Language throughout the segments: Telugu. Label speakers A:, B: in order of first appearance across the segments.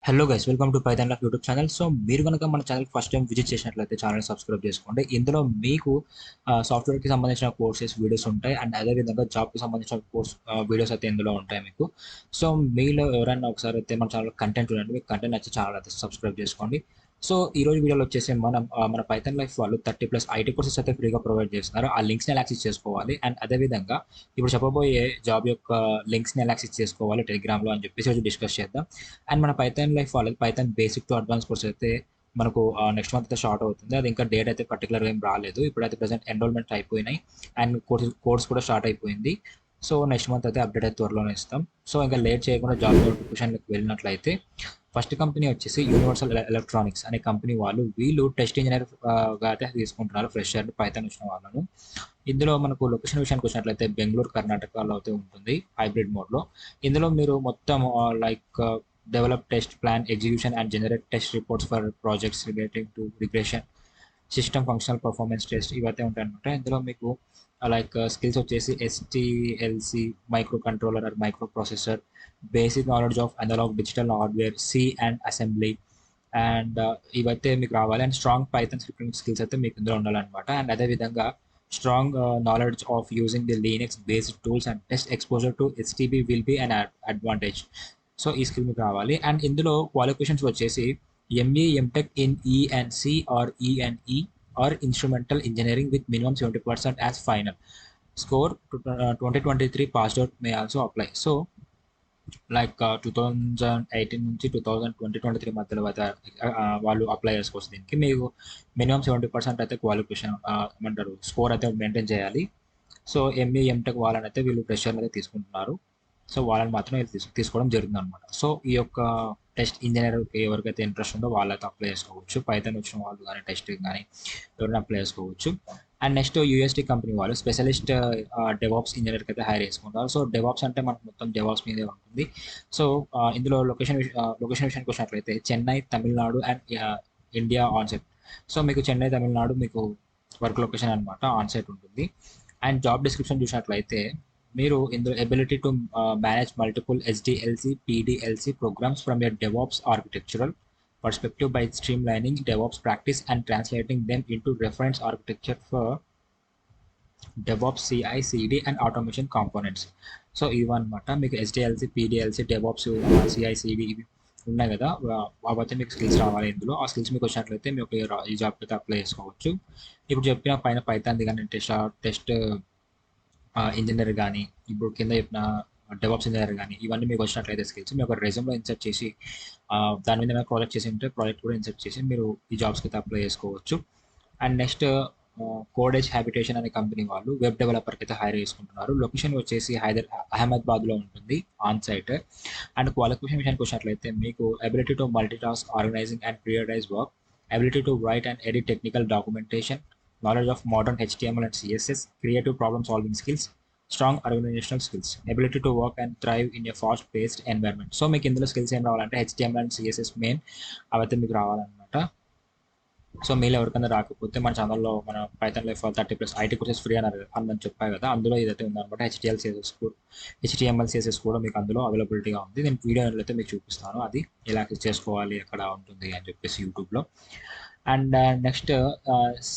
A: Hello guys, welcome to Python lock YouTube channel. So మీరు కనుక మన ఛానల్ ఫస్ట్ టైం విజిట్ చేసినట్లయితే ఛానల్ సబ్స్క్రైబ్ చేసుకోండి. ఇందులో మీకు సాఫ్ట్వేర్కి సంబంధించిన కోర్సెస్ వీడియోస్ ఉంటాయి అండ్ అదేవిధంగా జాబ్కి సంబంధించిన వీడియోస్ అయితే ఇందులో ఉంటాయి మీకు. సో మీలో ఎవరైనా ఒకసారి అయితే మన ఛానల్ కంటెంట్ చూడండి, మీకు కంటెంట్ నచ్చి ఛానల్ అయితే సబ్స్క్రైబ్ చేసుకోండి. సో ఈ రోజు వీడియోలో వచ్చేసి మన పైథాన్ లైఫ్ వాళ్ళు 30+ ఐటీ కోర్సెస్ అయితే ఫ్రీగా ప్రొవైడ్ చేస్తున్నారు. ఆ లింక్స్ని ఎలా యాక్సెస్ చేసుకోవాలి అండ్ అదేవిధంగా ఇప్పుడు చెప్పబోయే జాబ్ యొక్క లింక్స్ని ఎలా యాక్సెస్ చేసుకోవాలి టెలిగ్రామ్లో అని చెప్పేసి రోజు డిస్కస్ చేద్దాం. అండ్ మన పైథాన్ లైఫ్ వాళ్ళకి Python basic to advance course అయితే మనకు నెక్స్ట్ మంత్ అయితే స్టార్ట్ అవుతుంది. అది ఇంకా డేట్ అయితే పర్టికులర్గా ఏం రాలేదు. ఇప్పుడైతే ప్రజెంట్ ఎన్రోల్మెంట్ అయిపోయినాయి అండ్ కోర్స్ కూడా స్టార్ట్ అయిపోయింది. సో నెక్స్ట్ మంత్ అయితే అప్డేట్ అయితే త్వరలోనే ఇస్తాం. సో ఇంకా లేట్ చేయకుండా జాబ్ నోటిఫికేషన్కి వెళ్ళినట్లయితే ఫస్ట్ కంపెనీ వచ్చేసి యూనివర్సల్ ఎలక్ట్రానిక్స్ అనే కంపెనీ వాళ్ళు టెస్ట్ ఇంజనీర్ గా అయితే తీసుకుంటున్నారు ఫ్రెషర్ పైథాన్ వచ్చిన వాళ్ళను. ఇందులో మనకు లొకేషన్ విషయానికి వచ్చినట్లయితే బెంగళూరు కర్ణాటకలో అయితే ఉంటుంది హైబ్రిడ్ మోడ్లో. ఇందులో మీరు మొత్తం like develop test plan execution and generate test reports for projects relating to regression system functional performance test ఇవైతే ఉంటాయి అనమాట. ఇందులో మీకు లైక్ స్కిల్స్ వచ్చేసి STLC microcontroller or microprocessor, basic knowledge of analog digital hardware, C and assembly and ఇవైతే మీకు రావాలి. And strong Python scripting skills అయితే మీకు ఇందులో ఉండాలన్నమాట. అండ్ అదేవిధంగా strong knowledge of using the Linux based tools and test exposure to HTB will be an advantage. So ఈ స్కిల్ మీకు రావాలి. అండ్ ఇందులో క్వాలిఫికేషన్స్ వచ్చేసి MA MTech in ENC or ENE or instrumental engineering with minimum 70% as final score. 2023 passed out may also apply. So like 2018 నుంచి 2023 మధ్యలో అయితే వాళ్ళు అప్లై చేసుకోవచ్చు. దీనికి మీకు మినిమం 70% అయితే క్వాలిఫికేషన్ ఏమంటారు స్కోర్ అయితే మెయింటైన్ చేయాలి. సో ఎంఏ ఎంటెక్ వాళ్ళని అయితే వీళ్ళు ప్రెషర్ అయితే తీసుకుంటున్నారు. సో వాళ్ళని మాత్రం తీసుకోవడం జరుగుతుంది అనమాట. సో ఈ యొక్క టెస్ట్ ఇంజనీర్ ఎవరికైతే ఇంట్రెస్ట్ ఉందో వాళ్ళైతే అప్లై చేసుకోవచ్చు. పైథాన్ వచ్చిన వాళ్ళు కానీ టెస్టింగ్ కానీ ఎవరైనా అప్లై చేసుకోవచ్చు. అండ్ నెక్స్ట్ యూఎస్టీ కంపెనీ వాళ్ళు స్పెషలిస్ట్ డెవాప్స్ ఇంజనీర్కి అయితే హైర్ చేసుకుంటారు. సో డెవాప్స్ అంటే మనకు మొత్తం డెవాప్స్ మీదే ఉంటుంది. సో ఇందులో లొకేషన్ విషయానికి వచ్చినట్లయితే Chennai, Tamil Nadu and India onsite. So మీకు చెన్నై, తమిళనాడు మీకు వర్క్ లొకేషన్ అనమాట, ఆన్సైట్ ఉంటుంది. అండ్ జాబ్ డిస్క్రిప్షన్ చూసినట్లయితే మీరు ఇందులో ability to manage multiple SDLC పిడిఎల్సి programmes from your DevOps architectural perspective by streamlining DevOps practice and translating them into reference architecture for DevOps CI, CD and automation components. So ఇవన్నమాట మీకు ఎస్డిఎల్సి, పిడిఎల్సి, డెవాప్స్, సిఐ, సిడి ఇవి ఉన్నాయి కదా, అవైతే మీకు స్కిల్స్ రావాలి. ఇందులో ఆ స్కిల్స్ మీకు వచ్చినట్లయితే మీకు ఈ జాబ్ అయితే అప్లై చేసుకోవచ్చు. ఇప్పుడు చెప్పిన పైన పైథాన్ది కానీ టెస్ట్ ఇంజనీర్ కానీ ఇప్పుడు కింద చెప్పిన డెవాప్స్ ఇంజనీర్ కానీ ఇవన్నీ మీకు వచ్చినట్లయితే స్కిల్స్ మీ ఒక రెజ్యూమ్లో ఇన్సర్ట్ చేసి దాని మీద ప్రాజెక్ట్ చేసి ఉంటే ప్రాజెక్ట్ కూడా ఇన్సర్ట్ చేసి మీరు ఈ జాబ్స్కి అయితే అప్లై చేసుకోవచ్చు. అండ్ నెక్స్ట్ కోడేజ్ హ్యాబిటేషన్ అనే కంపెనీ వాళ్ళు వెబ్ డెవలపర్కి అయితే హైర్ చేసుకుంటున్నారు. లొకేషన్ వచ్చేసి అహ్మదాబాద్లో ఉంటుంది ఆన్ సైట్. అండ్ క్వాలిఫికేషన్ విషయానికి వచ్చినట్లయితే మీకు ability to multitask organising and prioritise work, ability to write and edit technical documentation, knowledge of modern HTML and CSS, creative problem solving skills, strong organizational skills, ability to work and thrive in a fast paced environment. So మీకు ఇందులో స్కిల్స్ ఏం రావాలంటే HTML అండ్ CSS మెయిన్ అవైతే మీకు రావాలన్నమాట. సో మీరు ఎవరికైనా రాకపోతే మన ఛానల్లో మన Python life 30+ IT courses free అని చెప్పాయి కదా, అందులో ఇదైతే ఉందన్నమాట. హెచ్టిఎంఎల్ సిఎస్ఎస్ కూడా మీకు అందులో అవైలబిలిటీగా ఉంది. నేను వీడియో అయితే మీకు చూపిస్తాను అది ఎలా చేసుకోవాలి, ఎక్కడ ఉంటుంది అని చెప్పేసి యూట్యూబ్లో. And next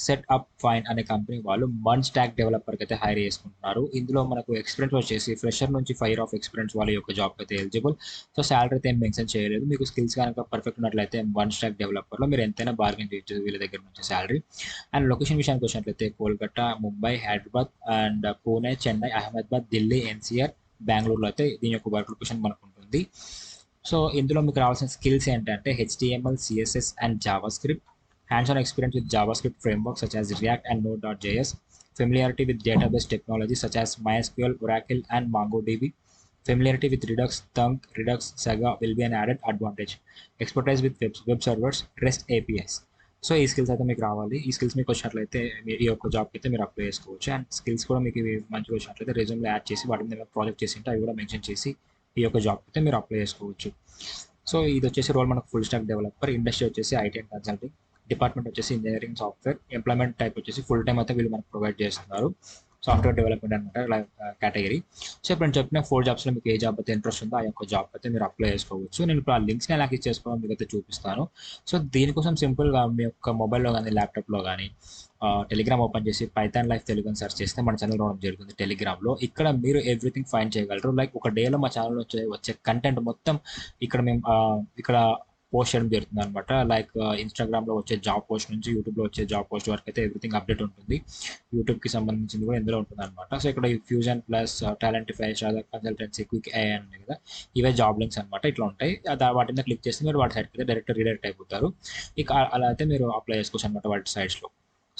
A: set up fine అనే కంపెనీ వాళ్ళు మన్ స్టాక్ డెవలపర్కి అయితే హైర్ చేసుకుంటున్నారు. ఇందులో మనకు ఎక్స్పీరియన్స్ వచ్చేసి ఫ్రెషర్ నుంచి 5 years ఎక్స్పీరియన్స్ వాళ్ళ యొక్క జాబ్కి అయితే ఎలిజిబుల్. సో శాలరీ అయితే ఏం మెన్షన్ చేయలేదు. మీకు స్కిల్స్ కనుక పర్ఫెక్ట్ ఉన్నట్లయితే మన్ స్టాక్ డెవలపర్లో మీరు ఎంతైనా బార్గెన్ చేయొచ్చు వీళ్ళ దగ్గర నుంచి శాలరీ. అండ్ లొకేషన్ విషయానికి వచ్చినట్లయితే కోల్కతా, ముంబై, హైదరాబాద్ అండ్ పూణే, చెన్నై, అహ్మదాబాద్, ఢిల్లీ, ఎన్సీఆర్, బెంగళూరులో అయితే దీని యొక్క వర్క్ లొకేషన్ మనకు ఉంటుంది. సో ఇందులో మీకు రావాల్సిన స్కిల్స్ ఏంటంటే HTML, CSS and Java script, hands-on experience with JavaScript frameworks such as React and Node.js, familiarity with database technologies such as MySQL, Oracle, and MongoDB, familiarity with Redux, Thunk, Redux, Saga will be an added advantage, expertise with web servers, REST APIs. So ఈ స్కిల్స్ అయితే మీకు రావాలి. ఈ స్కిల్స్ మీకు వచ్చినట్లయితే ఈ యొక్క జాబ్కి అయితే మీరు అప్లై చేసుకోవచ్చు. అండ్ స్కిల్స్ కూడా మీకు మంచిగా వచ్చినట్లయితే రెజ్యూమ్లో యాడ్ చేసి వాటి మీద ప్రాజెక్ట్ చేసి ఉంటే అవి కూడా మెన్షన్ చేసి ఈ యొక్క జాబ్కి అయితే మీరు అప్లై చేసుకోవచ్చు. సో ఇది వచ్చేసి రోల్ మనకు ఫుల్ స్టాక్ డెవలపర్, ఇండస్ట్రీ వచ్చేసి ఐటీ అండ్ కన్సల్టింగ్, డిపార్ట్మెంట్ వచ్చేసి ఇంజనీరింగ్ సాఫ్ట్వేర్, ఎంప్లాయ్మెంట్ టైప్ వచ్చేసి ఫుల్ టైం అయితే వీళ్ళు మనకు ప్రొవైడ్ చేస్తున్నారు. సాఫ్ట్వేర్ డెవలప్మెంట్ అనమాట లైక్ కేటగిరీ. సో ఇప్పుడు నేను చెప్పిన 4 జాబ్స్లో మీకు ఏ జాబ్ అయితే ఇంట్రెస్ట్ ఉందో ఆ యొక్క జాబ్ అయితే మీరు అప్లై చేసుకోవచ్చు. నేను ఇప్పుడు ఆ లింక్స్ని ఎలా క్లిక్ చేసుకోవాలో మీకు అయితే చూపిస్తాను. సో దీనికోసం సింపుల్గా మీ యొక్క మొబైల్లో కానీ ల్యాప్టాప్లో కానీ టెలిగ్రామ్ ఓపెన్ చేసి పైథాన్ లైఫ్ తెలుగు అని సెర్చ్ చేస్తే మన ఛానల్ రావడం జరుగుతుంది టెలిగ్రామ్లో. ఇక్కడ మీరు ఎవ్రీథింగ్ ఫైండ్ చేయగలరు. లైక్ ఒక డేలో మా ఛానల్లో వచ్చే కంటెంట్ మొత్తం ఇక్కడ మేము ఇక్కడ పోస్ట్ చేయడం జరుగుతుంది అనమాట. లైక్ ఇన్స్టాగ్రామ్లో వచ్చే జాబ్ పోస్ట్ నుంచి యూట్యూబ్లో వచ్చే జాబ్ పోస్ట్ వరకు అయితే ఎవ్రీథింగ్ అప్డేట్ ఉంటుంది. యూట్యూబ్కి సంబంధించింది కూడా ఇందులో ఉంటుంది అనమాట. సో ఇక్కడ ఈ Fusion Plus Talentify, consultancy, Quick AI ఉన్నాయి కదా, ఇవే జాబ్ లింక్స్ అనమాట. ఇట్లా ఉంటాయి. వాటి మీద క్లిక్ చేస్తే మీరు వాటి సైడ్కి అయితే డైరెక్ట్ రీడైరెక్ట్ అయిపోతారు. ఇక అలా అయితే మీరు అప్లై చేసుకోవచ్చు అనమాట వాటి సైట్స్లో.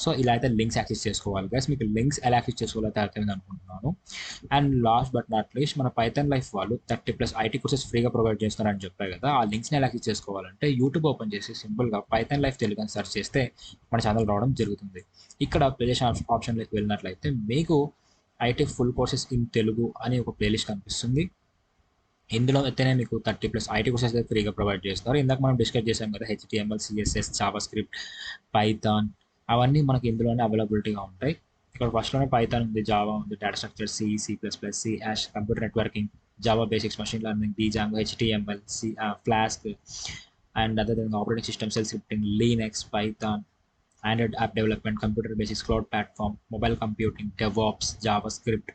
A: సో ఇలా అయితే లింక్స్ యాక్సెస్ చేసుకోవాలి గైస్. మీకు లింక్స్ ఎలా యాక్సెస్ చేసుకోవాలో అయితే అర్థమైంది అనుకుంటున్నాను. And last but not least, మన పైథాన్ లైఫ్ వాళ్ళు 30+ IT కోర్సెస్ ఫ్రీగా ప్రొవైడ్ చేస్తారని చెప్పారు కదా. ఆ లింక్స్ని ఎలా యాక్సెస్ చేసుకోవాలంటే యూట్యూబ్ ఓపెన్ చేసి సింపుల్గా పైథాన్ లైఫ్ తెలుగు అని సెర్చ్ చేస్తే మన ఛానల్ రావడం జరుగుతుంది. ఇక్కడ ప్లేలిస్ట్ ఆప్షన్లోకి వెళ్ళినట్లయితే మీకు IT full courses in Telugu అని ఒక ప్లేలిస్ట్ కనిపిస్తుంది. ఇందులో అయితేనే మీకు 30+ IT కోర్సెస్ అయితే ఫ్రీగా ప్రొవైడ్ చేస్తారు. ఇందాక మనం డిస్కస్ చేసాం కదా, HTML, CSS, Java script, Python, అవన్నీ మనకి ఇందులోనే అవైలబిలిటీగా ఉంటాయి. ఇక్కడ ఫస్ట్లోనే పైథాన్ ఉంది, జావా ఉంది, data structure, C++, C#, computer networking, Java basics, machine learning, Django, HTML, flask and అదే విధంగా operating system, cell scripting, Linux, Python, Android app development, computer basics, cloud platform, mobile computing, DevOps, JavaScript,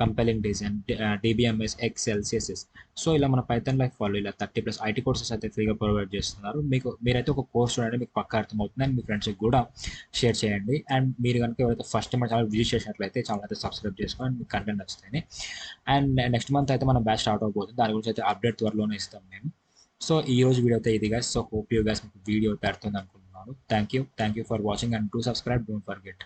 A: compelling design, DBMS, Excel, CSS. So ఇలా మన పైథాన్ లైఫ్ వాళ్ళు ఇలా 30+ IT కోర్సెస్ అయితే ఫ్రీగా ప్రొవైడ్ చేస్తున్నారు. మీరైతే ఒక కోర్స్ చూడండి, మీకు పక్కా అర్థమవుతుంది. అండ్ మీ ఫ్రెండ్స్కి కూడా షేర్ చేయండి. అండ్ మీరు కనుక ఎవరైతే ఫస్ట్ టైం మన ఛానల్ విజిట్ చేసినట్లయితే ఛానల్ అయితే సబ్స్క్రైబ్ చేసుకోండి, మీకు కంటెంట్ నచ్చుతాయి. అండ్ నెక్స్ట్ మంత్ అయితే మన బ్యాచ్ స్టార్ట్ అవబోతుంది. దాని గురించి అయితే అప్డేట్ త్వరలోనే ఇస్తాం మేము. సో ఈ రోజు వీడియో అయితే ఇది guys. So hope you guys మీకు వీడియో అయితే అర్థం అనుకుంటున్నాను. Thank you for watching and to subscribe, don't forget.